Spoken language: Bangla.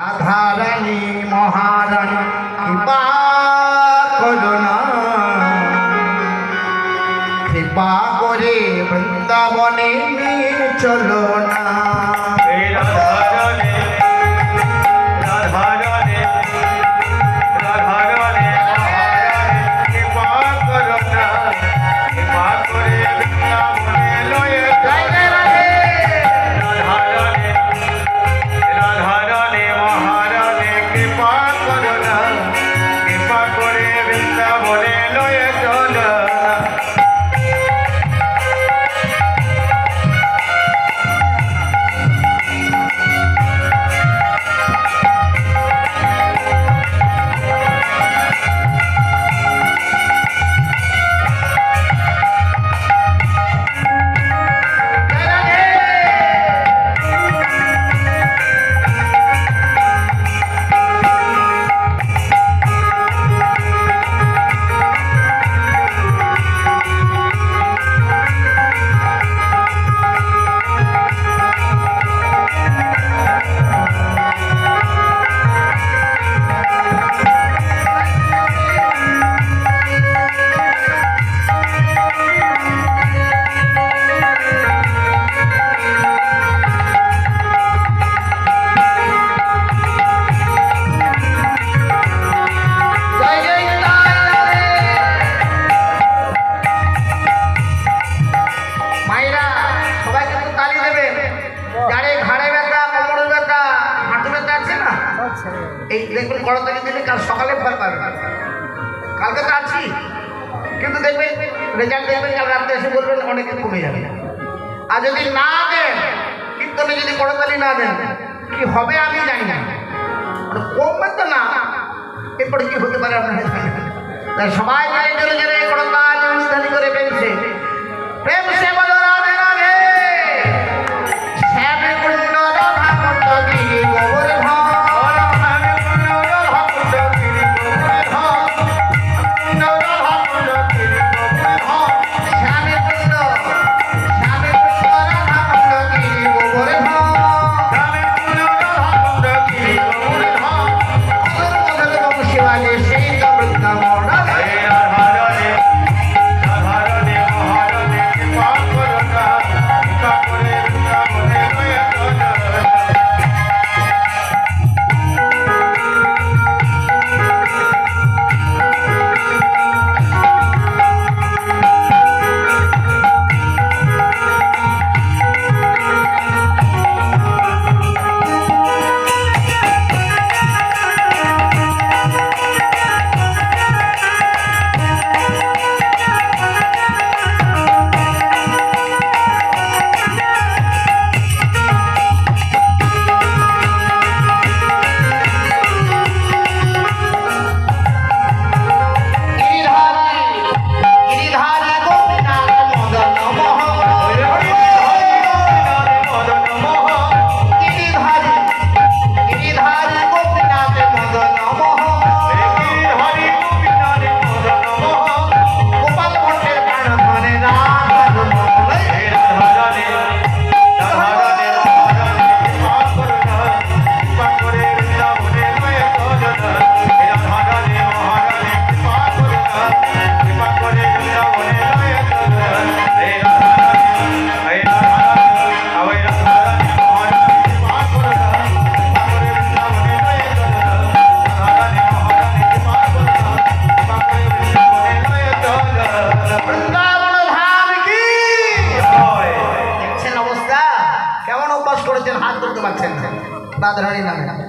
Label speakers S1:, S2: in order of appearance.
S1: রাধারানী মহারানী কৃপা করুণা, কৃপা করে বৃন্দাবনে নিয়ে চলো না। এই দেখবেন করতালি দিলে কাল সকালে ফল পাবে, কালকে তো আছি, কিন্তু দেখবেন রেজাল্ট দেখবেন কাল রাত্রে এসে বলবেন অনেকে কমে যাবে। আর যদি না দেন, কীর্তনে যদি করতালি না দেন, কি হবে আমি জানি না, কমবে তো না, এরপরে কি হতে পারে আপনারা জানেন। তাই সবাই মিলে জোরে জোরে করতালি উস্তানি করে প্রেমসে প্রেমসে বলো রাধে রাধে। শ্যামে কুণ্ড রাধা কুণ্ড গিরি গোবর ধাম, হাত ধরতে পারছেন না রাধারানী নামে।